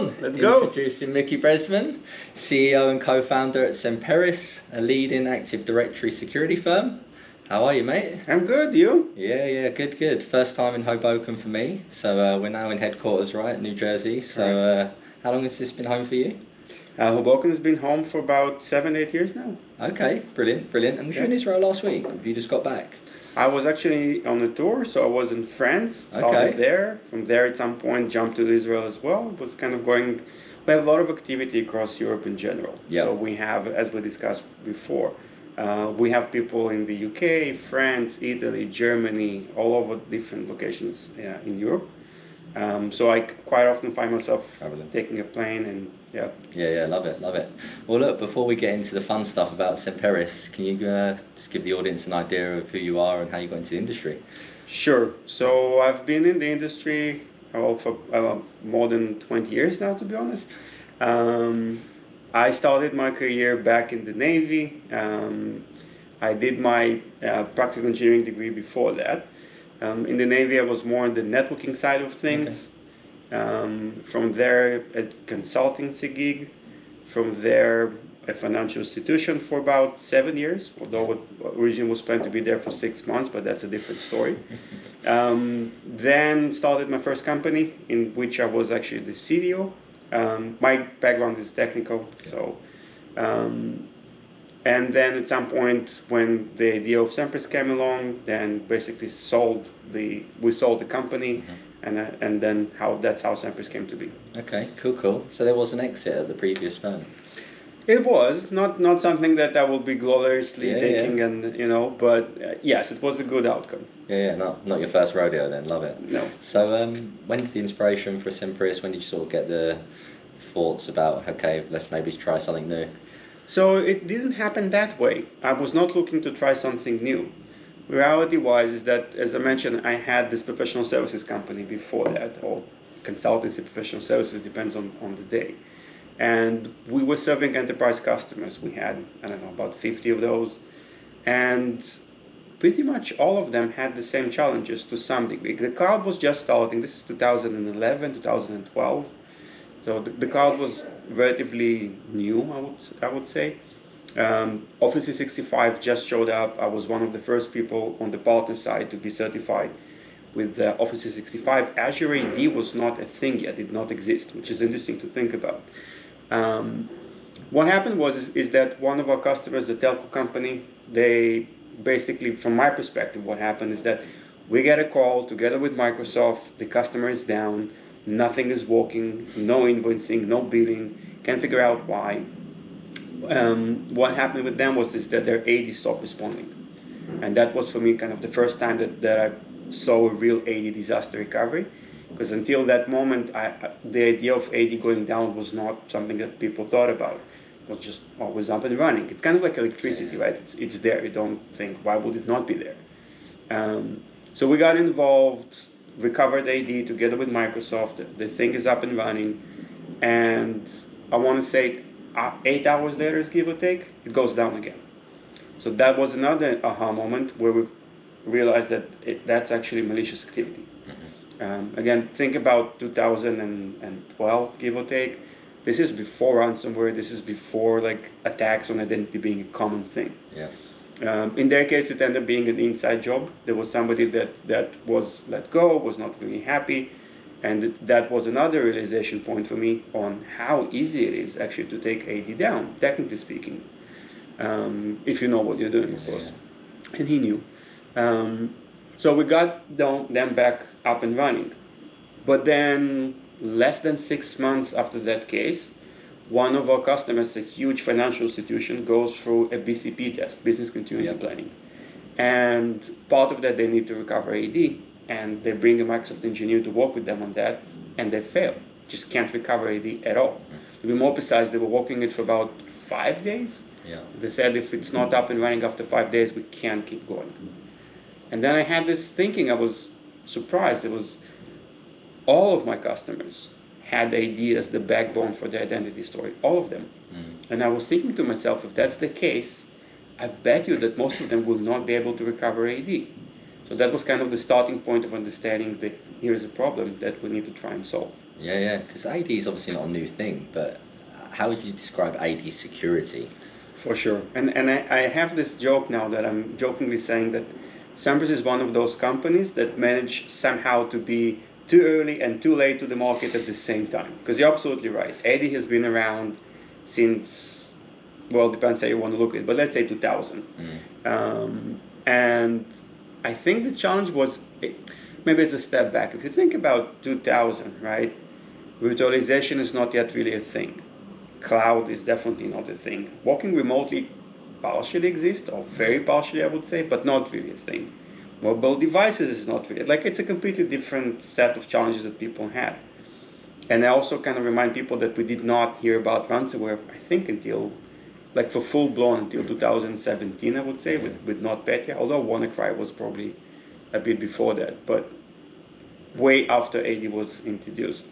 on. Let's go. Introducing Mickey Bresman, CEO and co-founder at Semperis, a leading Active Directory security firm. How are you, mate? I'm good, you? Yeah, good. First time in Hoboken for me. So we're now in headquarters, right, New Jersey. So how long has this been home for you? Hoboken has been home for about 7-8 years now. Okay, brilliant. And was you in Israel last week? Have you just got back? I was actually on a tour, so I was in France, started there. From there, at some point, jumped to Israel as well. It was kind of going. We have a lot of activity across Europe in general. Yep. So we have, as we discussed before, we have people in the UK, France, Italy, Germany, all over different locations in Europe. So I quite often find myself taking a plane and Yeah, love it. Well, look, before we get into the fun stuff about Semperis, can you just give the audience an idea of who you are and how you got into the industry? Sure. So I've been in the industry for more than 20 years now, to be honest. I started my career back in the Navy. I did my practical engineering degree before that. In the Navy, I was more on the networking side of things. From there, a consultancy gig. From there, a financial institution for about 7 years, although it originally was planned to be there for 6 months, but that's a different story. Then started my first company, in which I was actually the CDO. My background is technical, so... and then at some point, when the idea of Semperis came along, then basically we sold the company, and then that's how Semperis came to be. Okay, cool. So there was an exit at the previous firm. It was not something that I will be gloriously taking, and but yes, it was a good outcome. Yeah, not your first rodeo then. Love it. No. So when did the inspiration for Semperis? When did you sort of get the thoughts about let's maybe try something new? So it didn't happen that way. I was not looking to try something new. Reality-wise is that, as I mentioned, I had this professional services company before that, or consultancy professional services, depends on the day. And we were serving enterprise customers. We had, about 50 of those. And pretty much all of them had the same challenges to some degree. The cloud was just starting. This is 2011, 2012. So the cloud was relatively new, I would say. Office 365 just showed up. I was one of the first people on the partner side to be certified with Office 365. Azure AD was not a thing yet, did not exist, which is interesting to think about. What happened is that one of our customers, the telco company, they basically, from my perspective, what happened is that we get a call together with Microsoft, the customer is down, nothing is working, no invoicing, no billing, can't figure out why. What happened with them was that their AD stopped responding. And that was for me kind of the first time that I saw a real AD disaster recovery. Because until that moment, the idea of AD going down was not something that people thought about. It was just always up and running. It's kind of like electricity, right? It's there. You don't think, why would it not be there? So we got involved, recovered AD together with Microsoft. The thing is up and running. And I want to say 8 hours later, give or take, it goes down again. So that was another aha moment where we realized that that's actually malicious activity. Again, think about 2012, give or take. This is before ransomware. This is before attacks on identity being a common thing. Yeah. In their case, it ended up being an inside job. There was somebody that was let go, was not really happy. And that was another realization point for me on how easy it is actually to take AD down, technically speaking, if you know what you're doing, of course. And he knew. So we got them back up and running. But then, less than 6 months after that case, one of our customers, a huge financial institution, goes through a BCP test, business continuity planning. And part of that, they need to recover AD. And they bring a Microsoft engineer to work with them on that, and they fail. Just can't recover AD at all. To be more precise, they were working it for about 5 days. Yeah. They said if it's not up and running after 5 days, we can't keep going. And then I had this thinking, I was surprised. It was all of my customers had AD as the backbone for their identity story, all of them. And I was thinking to myself, if that's the case, I bet you that most of them will not be able to recover AD. So that was kind of the starting point of understanding that here is a problem that we need to try and solve. Yeah. Because AD is obviously not a new thing, but how would you describe AD security? For sure. And I have this joke now that I'm jokingly saying that Semperis is one of those companies that manage somehow to be too early and too late to the market at the same time. Because you're absolutely right. AD has been around since, well, depends how you want to look at it, but let's say 2000. And I think the challenge was, maybe it's a step back. If you think about 2000, right, virtualization is not yet really a thing. Cloud is definitely not a thing. Working remotely partially exists, or very partially I would say, but not really a thing. Mobile devices is not really, like it's a completely different set of challenges that people had. And I also kind of remind people that we did not hear about ransomware, I think until, like for full blown until 2017 I would say, with NotPetya, although WannaCry was probably a bit before that, but way after AD was introduced.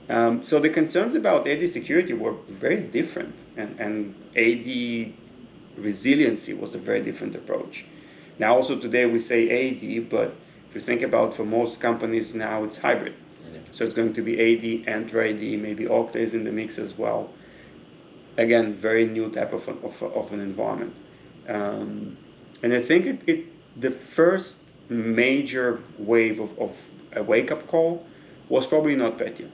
So the concerns about AD security were very different, and AD resiliency was a very different approach. Now also today we say AD, but if you think about for most companies now it's hybrid. So it's going to be AD, Entra-AD, maybe Okta is in the mix as well. Again, very new type of an environment. And I think the first major wave of a wake-up call was probably NotPetya.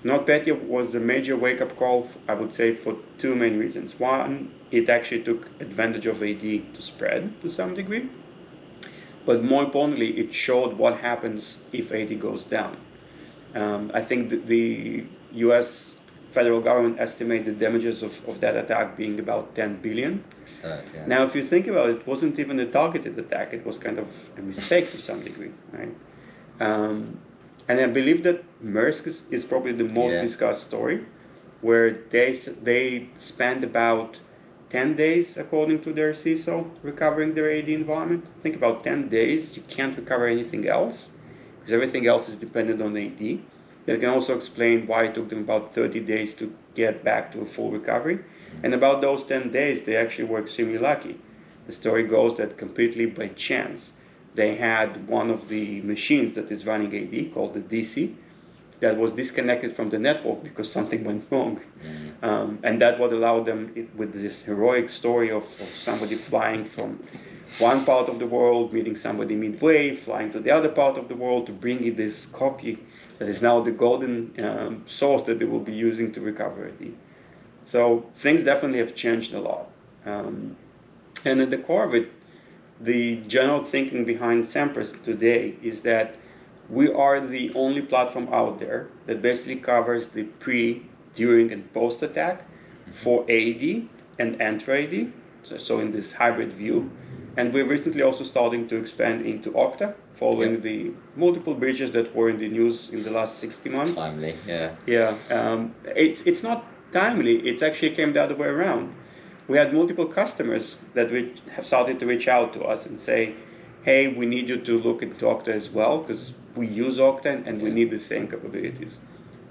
NotPetya was a major wake-up call, I would say, for two main reasons. One, it actually took advantage of AD to spread to some degree. But more importantly, it showed what happens if AD goes down. I think the US federal government estimated the damages of that attack being about 10 billion. Now, if you think about it, it wasn't even a targeted attack. It was kind of a mistake to some degree, right? And I believe that Maersk is probably the most discussed story, where they spent about 10 days, according to their CISO, recovering their AD environment. Think about 10 days, you can't recover anything else, because everything else is dependent on AD. That can also explain why it took them about 30 days to get back to a full recovery. And about those 10 days, they actually were extremely lucky. The story goes that completely by chance, they had one of the machines that is running AD, called the DC, that was disconnected from the network because something went wrong. And that what allowed them, with this heroic story of somebody flying from one part of the world, meeting somebody midway, flying to the other part of the world to bring you this copy that is now the golden source that they will be using to recover AD. So things definitely have changed a lot. And at the core of it, the general thinking behind Semperis today is that we are the only platform out there that basically covers the pre, during, and post-attack for AD and Entra-AD, so in this hybrid view. And we're recently also starting to expand into Okta, following the multiple breaches that were in the news in the last 60 months. Timely, yeah. Yeah, it's not timely, it's actually came the other way around. We had multiple customers that have started to reach out to us and say, hey, we need you to look into Okta as well, because we use Okta and we need the same capabilities.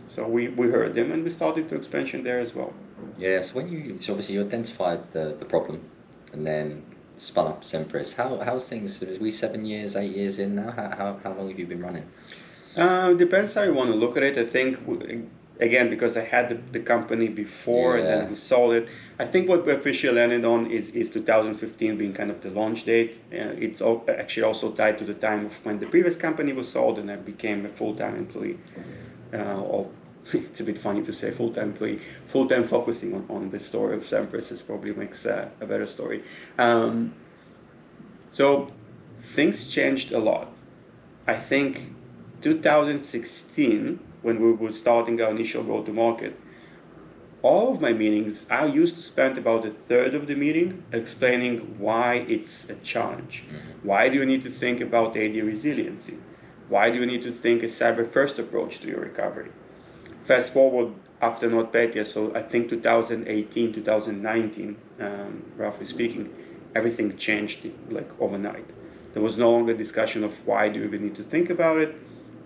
So we heard them and we started to expansion there as well. Yeah, so obviously you identified the problem and then spun up Semperis. How's things? Are we 7 years, 8 years in now? How long have you been running? Depends how you want to look at it. I think, again, because I had the company before and then we sold it, I think what we officially landed on is 2015 being kind of the launch date. It's actually also tied to the time of when the previous company was sold and I became a full-time employee. Or it's a bit funny to say full-time employee. Full-time focusing on the story of Semperis probably makes a better story. So things changed a lot. I think 2016, when we were starting our initial go-to-market, all of my meetings, I used to spend about a third of the meeting explaining why it's a challenge. Why do you need to think about AD resiliency? Why do you need to think a cyber-first approach to your recovery? Fast forward after NotPetya, so I think 2018, 2019, roughly speaking, everything changed like overnight. There was no longer discussion of why do you even need to think about it.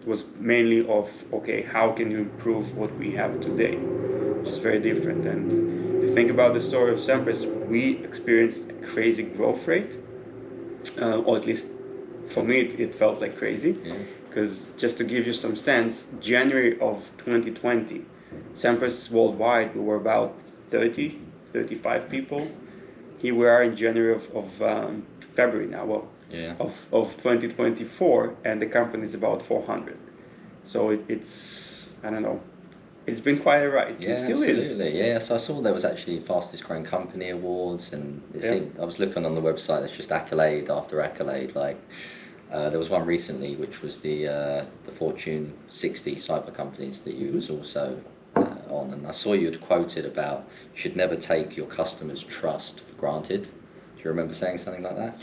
It was mainly of, okay, how can you improve what we have today, which is very different. And if you think about the story of Semperis, we experienced a crazy growth rate, or at least for me it felt like crazy, because just to give you some sense, January of 2020, Semperis worldwide, we were about 30, 35 people. Here we are in January of February now, of 2024, and the company is about 400. So it's, I don't know, it's been quite a ride. Yeah, it still absolutely. is. Yeah, so I saw there was actually fastest growing company awards, and it seemed, I was looking on the website. It's just accolade after accolade. Like there was one recently, which was the Fortune 60 cyber companies that you was also on, and I saw you had quoted about you should never take your customers' trust for granted. Do you remember saying something like that?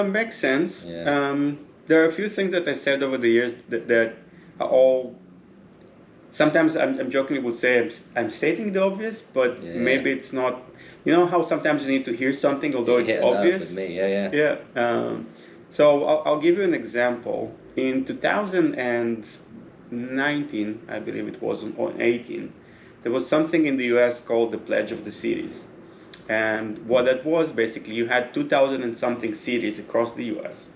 Makes sense. Yeah. There are a few things that I said over the years that are all. Sometimes I'm jokingly would say I'm stating the obvious, but maybe it's not. You know how sometimes you need to hear something, although it's obvious. With me. Yeah. Yeah. So I'll give you an example. In 2019, I believe it was, or 18, there was something in the US called the Pledge of the Cities. And what that was, basically, you had 2,000 and something cities across the US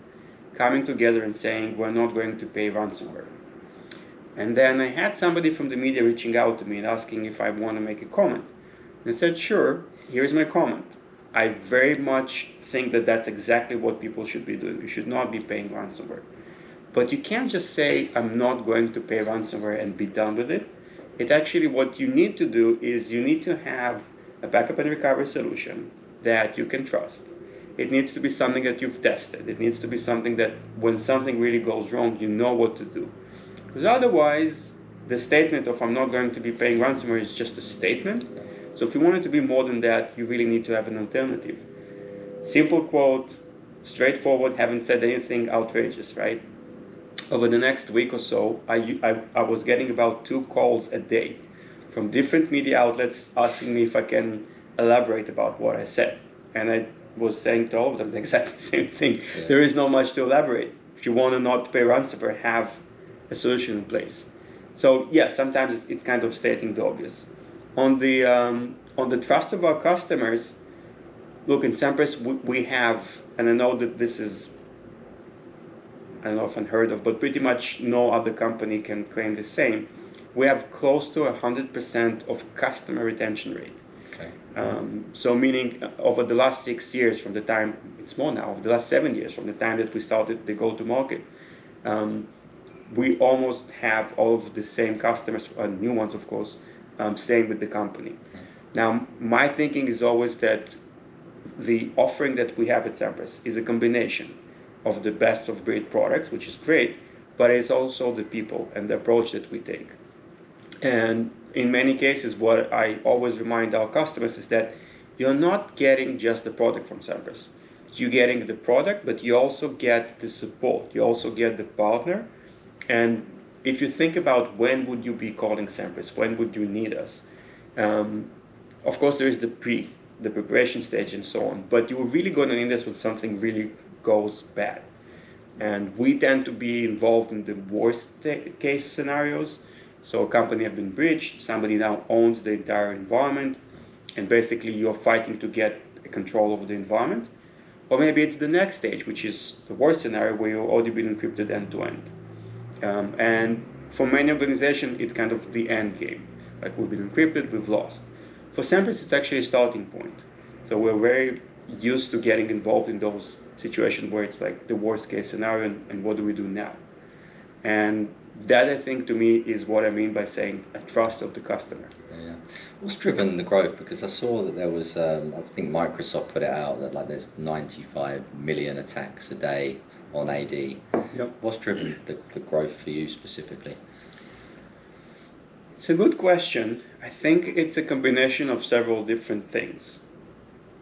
coming together and saying, we're not going to pay ransomware. And then I had somebody from the media reaching out to me and asking if I want to make a comment. And I said, sure, here's my comment. I very much think that that's exactly what people should be doing. You should not be paying ransomware. But you can't just say, I'm not going to pay ransomware and be done with it. It actually, what you need to do is you need to have a backup and recovery solution that you can trust. It needs to be something that you've tested. It needs to be something that when something really goes wrong, you know what to do. Because otherwise, the statement of I'm not going to be paying ransomware is just a statement. So if you want it to be more than that, you really need to have an alternative. Simple quote, straightforward, haven't said anything outrageous, right? Over the next week or so, I was getting about 2 calls a day from different media outlets asking me if I can elaborate about what I said. And I was saying to all of them the exactly same thing. Yeah. There is not much to elaborate. If you want to not pay ransomware, have a solution in place. So yeah, sometimes it's kind of stating the obvious. On the trust of our customers, look, in Semperis we have, and I know that this is, I don't know if unheard of, but pretty much no other company can claim the same. We have close to 100% of customer retention rate. Okay. So meaning over the last 6 years from the time, it's more now, over the last 7 years from the time that we started the go-to-market, we almost have all of the same customers, new ones of course, staying with the company. Okay. Now, my thinking is always that the offering that we have at Semperis is a combination of the best of breed products, which is great, but it's also the people and the approach that we take. And in many cases, what I always remind our customers is that you're not getting just the product from Semperis. You're getting the product, but you also get the support. You also get the partner. And if you think about when would you be calling Semperis, when would you need us? Of course, there is the preparation stage and so on, but you're really going to need us when something really goes bad. And we tend to be involved in the worst case scenarios. So a company has been breached, somebody now owns the entire environment, and basically you're fighting to get control over the environment. Or maybe it's the next stage, which is the worst scenario where you've already been encrypted end to end. And for many organizations, it's kind of the end game. Like we've been encrypted, we've lost. For Semperis, it's actually a starting point. So we're very used to getting involved in those situations where it's like the worst case scenario and what do we do now? And that, I think, to me is what I mean by saying a trust of the customer. Yeah. What's driven the growth? Because I saw that there was, I think Microsoft put it out that like there's 95 million attacks a day on AD. Yep. What's driven the growth for you specifically? It's a good question. I think it's a combination of several different things.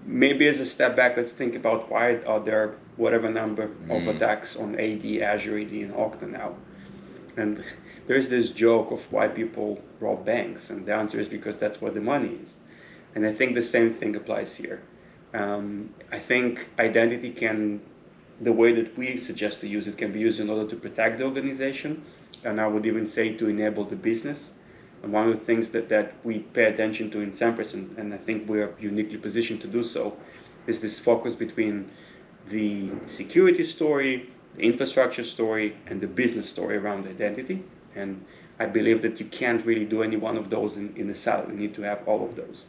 Maybe as a step back, let's think about why are there whatever number of attacks on AD, Azure AD, and Okta now. And there's this joke of why people rob banks, and the answer is because that's where the money is. And I think the same thing applies here. I think identity can, the way that we suggest to use it, can be used in order to protect the organization, and I would even say to enable the business. And one of the things that we pay attention to in Semperis, and I think we're uniquely positioned to do so, is this focus between the security story, the infrastructure story and the business story around identity. And I believe that you can't really do any one of those in a silo. You need to have all of those.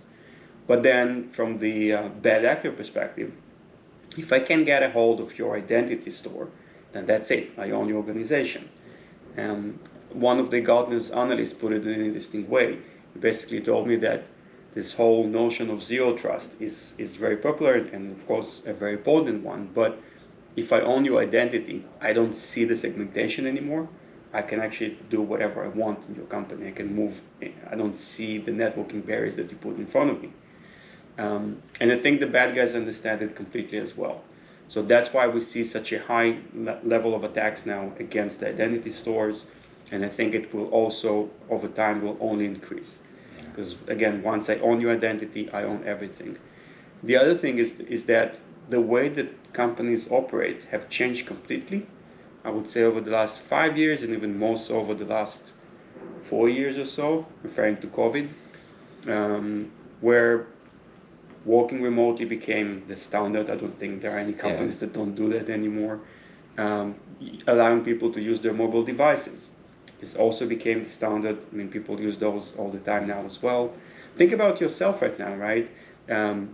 But then from the bad actor perspective, if I can get a hold of your identity store, then that's it. I own your organization. One of the Gartner's analysts put it in an interesting way. He basically told me that this whole notion of zero trust is very popular and, of course, a very important one. But if I own your identity, I don't see the segmentation anymore. I can actually do whatever I want in your company. I can move. I don't see the networking barriers that you put in front of me. And I think the bad guys understand it completely as well. So that's why we see such a high level of attacks now against the identity stores. And I think it will also, over time, will only increase. Because again, once I own your identity, I own everything. The other thing is that the way that companies operate have changed completely. I would say over the last 5 years, and even more so over the last 4 years or so, referring to COVID, where working remotely became the standard. I don't think there are any companies that don't do that anymore. Allowing people to use their mobile devices. It also became the standard. I mean, people use those all the time now as well. Think about yourself right now, right?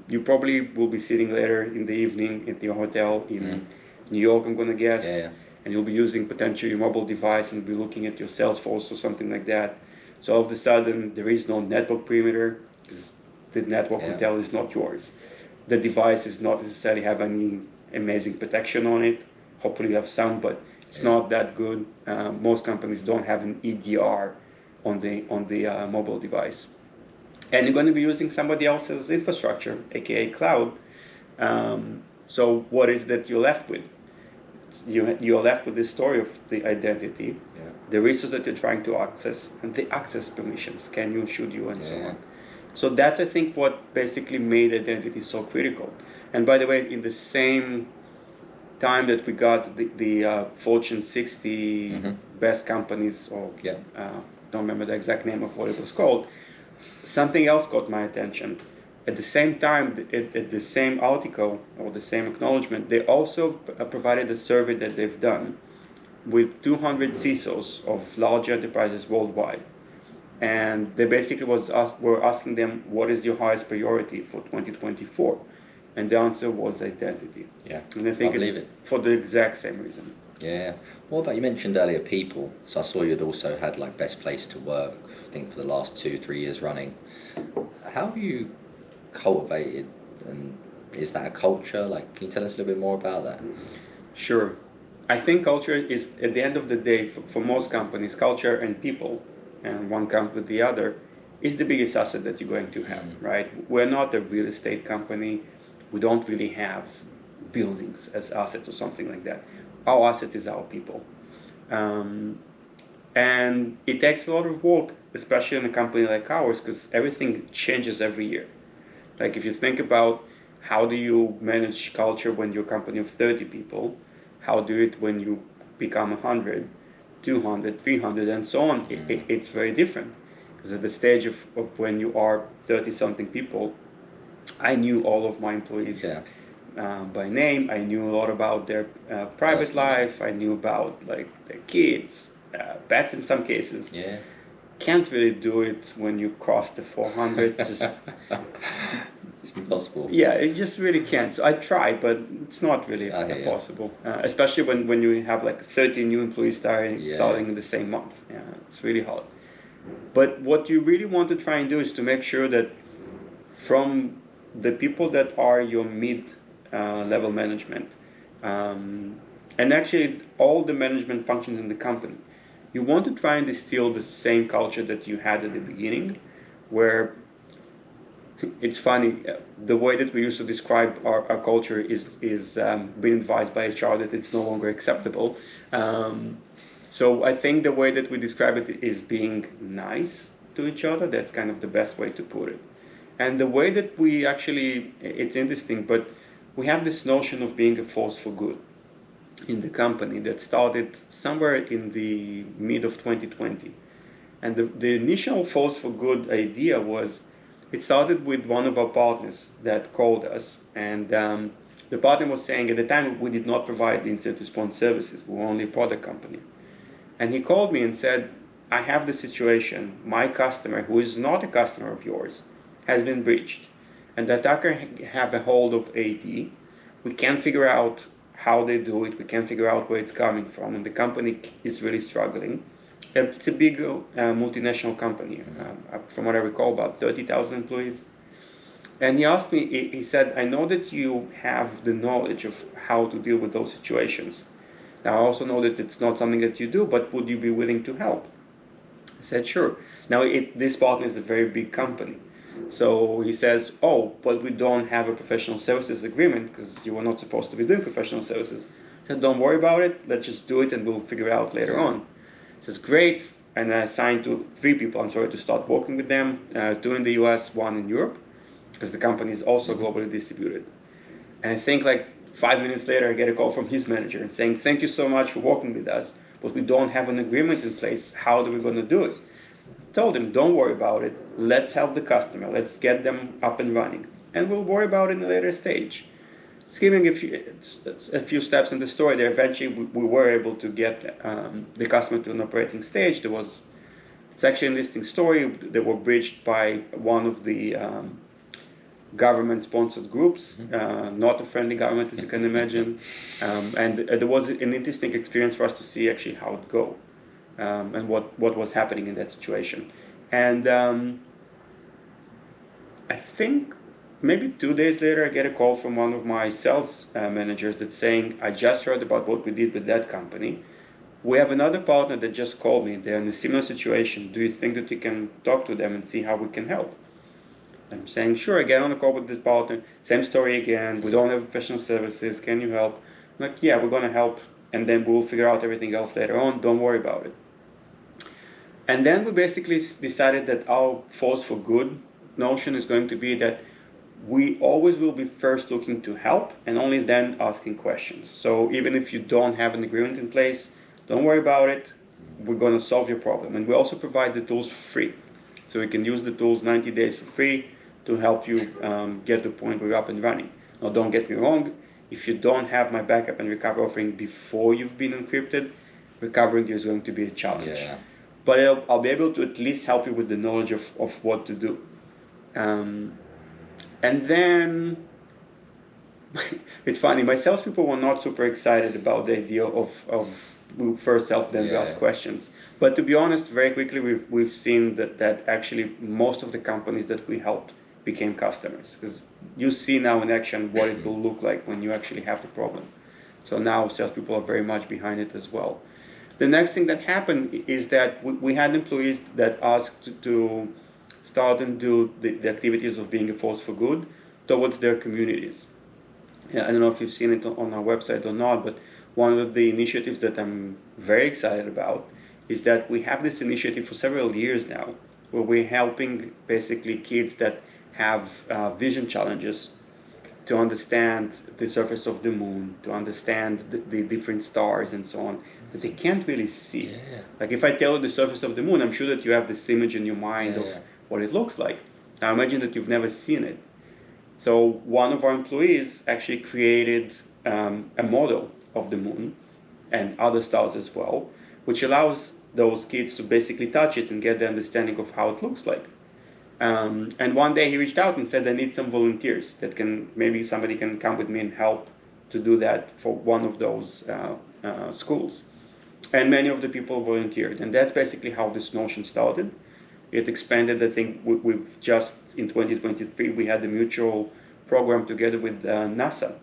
You probably will be sitting later in the evening at your hotel in New York, I'm going to guess. And you'll be using potentially your mobile device and be looking at your Salesforce or something like that. So all of a sudden, there is no network perimeter because the network hotel is not yours. The device is not necessarily have any amazing protection on it. Hopefully you have some, but it's not that good. Most companies don't have an EDR on the mobile device. And you're going to be using somebody else's infrastructure, aka cloud. So what is that you're left with? You're left with the story of the identity, the resource that you're trying to access, and the access permissions. Can you, should you, and so on. So that's, I think, what basically made identity so critical. And by the way, in the same time that we got the Fortune 60 best companies, or don't remember the exact name of what it was called, something else caught my attention. At the same time, at the same article or the same acknowledgement, they also provided a survey that they've done with 200 CISOs of large enterprises worldwide. And they basically were asking them, what is your highest priority for 2024? And the answer was identity. And I think it's for the exact same reason. What about, you mentioned earlier people, so I saw you'd also had like best place to work, I think for the last 2-3 years running. How have you cultivated, and is that a culture? Like, can you tell us a little bit more about that? Sure. I think culture is, at the end of the day, for most companies, culture and people, and one comes with the other, is the biggest asset that you're going to have, right? We're not a real estate company. We don't really have buildings as assets or something like that. Our assets is our people. And it takes a lot of work, especially in a company like ours, because everything changes every year. Like if you think about how do you manage culture when you're a company of 30 people, how do you do it when you become 100, 200, 300, and so on, it's very different. Because at the stage of when you are 30-something people, I knew all of my employees by name. I knew a lot about their private life. I knew about like their kids, pets in some cases. Can't really do it when you cross the 400. Just it's impossible. It just really can't. So I try, but it's not really possible. Especially when you have like 30 new employees starting in the same month. It's really hard. But what you really want to try and do is to make sure that from the people that are your mid-level management, and actually all the management functions in the company, you want to try and distill the same culture that you had at the beginning, where it's funny, the way that we used to describe our culture is being advised by HR that it's no longer acceptable. So I think the way that we describe it is being nice to each other. That's kind of the best way to put it. And the way that we actually, it's interesting, but we have this notion of being a force for good in the company that started somewhere in the mid of 2020. And the initial force for good idea was, it started with one of our partners that called us, and the partner was saying at the time we did not provide incident response services. We were only a product company. And he called me and said, I have the situation. My customer, who is not a customer of yours, has been breached. And the attacker have a hold of AD. We can't figure out how they do it. We can't figure out where it's coming from. And the company is really struggling. It's a big multinational company. From what I recall, about 30,000 employees. And he asked me, he said, I know that you have the knowledge of how to deal with those situations. Now, I also know that it's not something that you do, but would you be willing to help? I said, sure. Now, this partner is a very big company. So he says, oh, but we don't have a professional services agreement because you were not supposed to be doing professional services. I said, don't worry about it. Let's just do it and we'll figure it out later on. He says, great. And I assigned to 3 people, to start working with them, 2 in the US, 1 in Europe, because the company is also globally distributed. And I think like 5 minutes later, I get a call from his manager and saying, thank you so much for working with us, but we don't have an agreement in place. How are we going to do it? I told him, don't worry about it. Let's help the customer. Let's get them up and running. And we'll worry about it in a later stage. Skipping a few steps in the story there, eventually we were able to get the customer to an operating stage. It's actually an interesting story. They were breached by one of the government-sponsored groups, not a friendly government, as you can imagine. And there was an interesting experience for us to see actually how it go and what was happening in that situation. And I think maybe 2 days later, I get a call from one of my sales managers that's saying, I just heard about what we did with that company. We have another partner that just called me. They're in a similar situation. Do you think that you can talk to them and see how we can help? I'm saying, sure, I get on a call with this partner. Same story again. We don't have professional services. Can you help? I'm like, yeah, we're going to help. And then we'll figure out everything else later on. Don't worry about it. And then we basically decided that our force for good notion is going to be that we always will be first looking to help and only then asking questions. So even if you don't have an agreement in place, don't worry about it. We're going to solve your problem. And we also provide the tools for free. So you can use the tools 90 days for free to help you get to the point where you're up and running. Now, don't get me wrong. If you don't have my backup and recovery offering before you've been encrypted, recovering is going to be a challenge. Yeah. But I'll be able to at least help you with the knowledge of what to do. And then, it's funny, my salespeople were not super excited about the idea of we first help them to ask questions. But to be honest, very quickly we've seen that actually most of the companies that we helped became customers. Because you see now in action what it will look like when you actually have the problem. So now salespeople are very much behind it as well. The next thing that happened is that we had employees that asked to start and do the activities of being a force for good towards their communities. I don't know if you've seen it on our website or not, but one of the initiatives that I'm very excited about is that we have this initiative for several years now, where we're helping basically kids that have vision challenges to understand the surface of the moon, to understand the different stars and so on, that they can't really see. Yeah. Like if I tell you the surface of the moon, I'm sure that you have this image in your mind of what it looks like. Now imagine that you've never seen it. So one of our employees actually created a model of the moon and other stars as well, which allows those kids to basically touch it and get the understanding of how it looks like. And one day he reached out and said, I need some volunteers that maybe somebody can come with me and help to do that for one of those schools. And many of the people volunteered. And that's basically how this notion started. It expanded. I think we've just, in 2023, we had a mutual program together with NASA,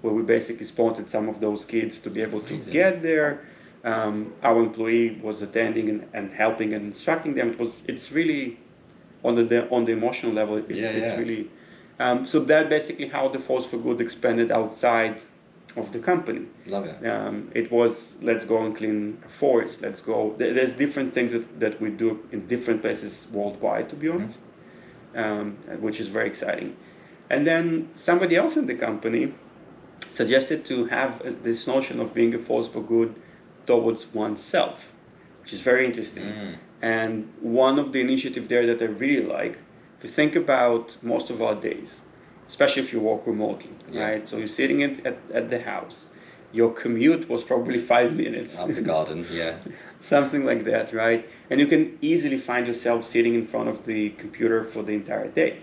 where we basically sponsored some of those kids to be able to get there. Our employee was attending and helping and instructing them. It's really, on the emotional level, it's really... so that basically how the Force for Good expanded outside of the company. Love it. It was, let's go and clean a forest, let's go... There's different things that we do in different places worldwide, to be honest, which is very exciting. And then somebody else in the company suggested to have this notion of being a force for good towards oneself, which is very interesting. And one of the initiatives there that I really like, if you think about most of our days, especially if you work remotely, right? So you're sitting at the house. Your commute was probably 5 minutes. Up the garden, yeah. Something like that, right? And you can easily find yourself sitting in front of the computer for the entire day.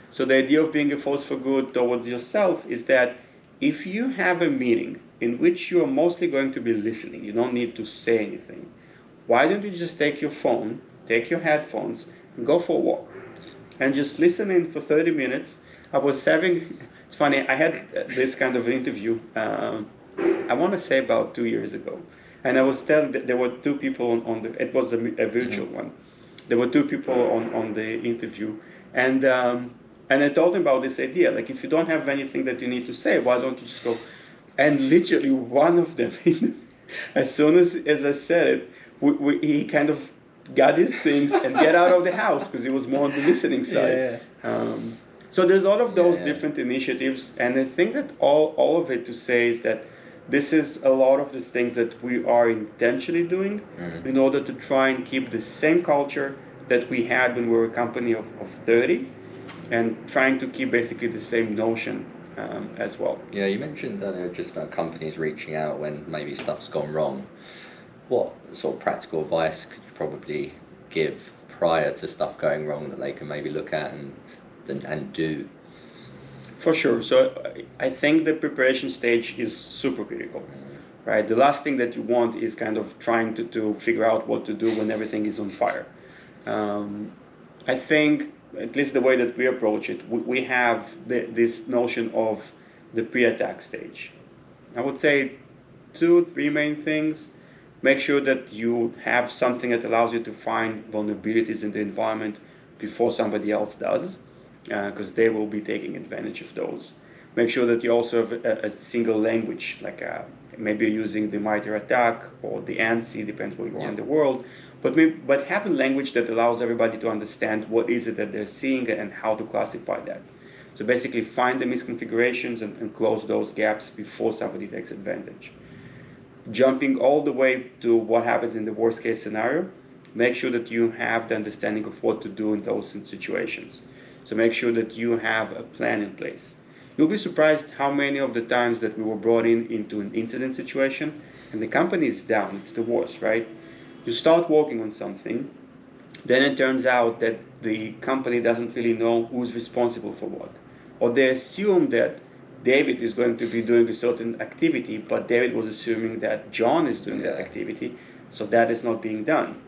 So the idea of being a force for good towards yourself is that if you have a meeting in which you are mostly going to be listening, you don't need to say anything, why don't you just take your phone, take your headphones, and go for a walk? And just listen in for 30 minutes. It's funny, I had this kind of interview, I want to say about 2 years ago. And I was telling that there were two people it was a virtual one. There were two people on the interview. And I told him about this idea, like if you don't have anything that you need to say, why don't you just go? And literally one of them, as soon as I said it, he kind of got his things and get out of the house because he was more on the listening side. So there's a lot of those different initiatives, and I think that all of it to say is that this is a lot of the things that we are intentionally doing in order to try and keep the same culture that we had when we were a company of 30, and trying to keep basically the same notion as well. Yeah, you mentioned just about companies reaching out when maybe stuff's gone wrong. What sort of practical advice could you probably give prior to stuff going wrong that they can maybe look at and do? For sure. So I think the preparation stage is super critical, right? The last thing that you want is kind of trying to figure out what to do when everything is on fire. I think, at least the way that we approach it, we have this notion of the pre-attack stage. I would say 2-3 main things. Make sure that you have something that allows you to find vulnerabilities in the environment before somebody else does, because they will be taking advantage of those. Make sure that you also have a single language, like maybe you're using the MITRE ATT&CK or the ANSI, depends where you are in the world, but have a language that allows everybody to understand what is it that they're seeing and how to classify that. So basically find the misconfigurations and close those gaps before somebody takes advantage. Jumping all the way to what happens in the worst case scenario, make sure that you have the understanding of what to do in those situations. So make sure that you have a plan in place. You'll be surprised how many of the times that we were brought into an incident situation and the company is down. It's the worst, right? You start working on something, then it turns out that the company doesn't really know who's responsible for what. Or they assume that David is going to be doing a certain activity, but David was assuming that John is doing that activity, so that is not being done.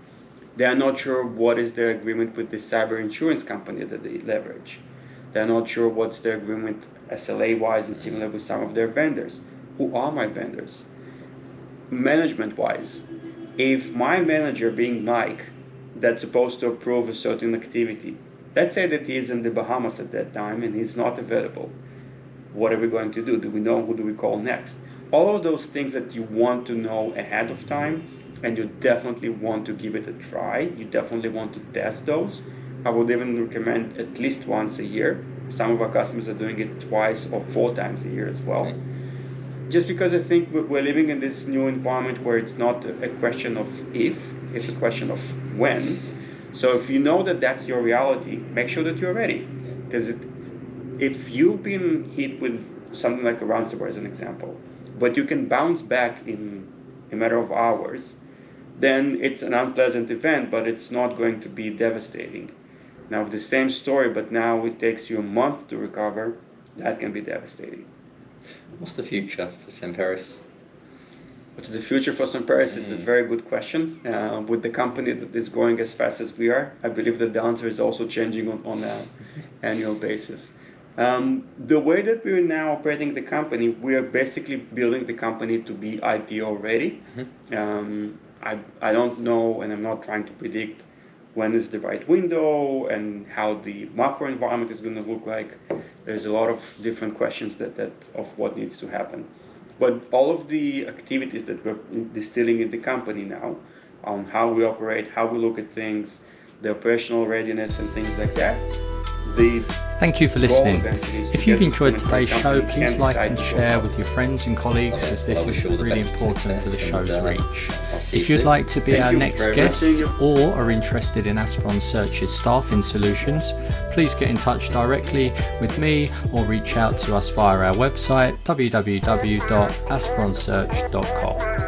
They are not sure what is their agreement with the cyber insurance company that they leverage. They are not sure what's their agreement SLA-wise and similar with some of their vendors. Who are my vendors? Management-wise, if my manager, being Mike, that's supposed to approve a certain activity, let's say that he is in the Bahamas at that time and he's not available, what are we going to do? Do we know who do we call next? All of those things that you want to know ahead of time, and you definitely want to give it a try. You definitely want to test those. I would even recommend at least once a year. Some of our customers are doing it twice or 4 times a year as well. Just because I think we're living in this new environment where it's not a question of if, it's a question of when. So if you know that that's your reality, make sure that you're ready. Because if you've been hit with something like a ransomware as an example, but you can bounce back in a matter of hours, then it's an unpleasant event, but it's not going to be devastating. Now, the same story, but now it takes you a month to recover, that can be devastating. What's the future for Semperis? What's the future for Semperis is a very good question. With the company that is growing as fast as we are, I believe that the answer is also changing on an annual basis. The way that we're now operating the company, we are basically building the company to be IPO ready. I don't know, and I'm not trying to predict when is the right window and how the macro environment is going to look like. There's a lot of different questions that of what needs to happen. But all of the activities that we're distilling in the company now, on how we operate, how we look at things, the operational readiness and things like that, Thank you for listening. eventually. If you've enjoyed today's show, please like and share with your friends and colleagues, as this is really important for the show's reach. If you'd like to be our next guest or are interested in Aspiron Search's staffing solutions, please get in touch directly with me or reach out to us via our website www.aspironsearch.com.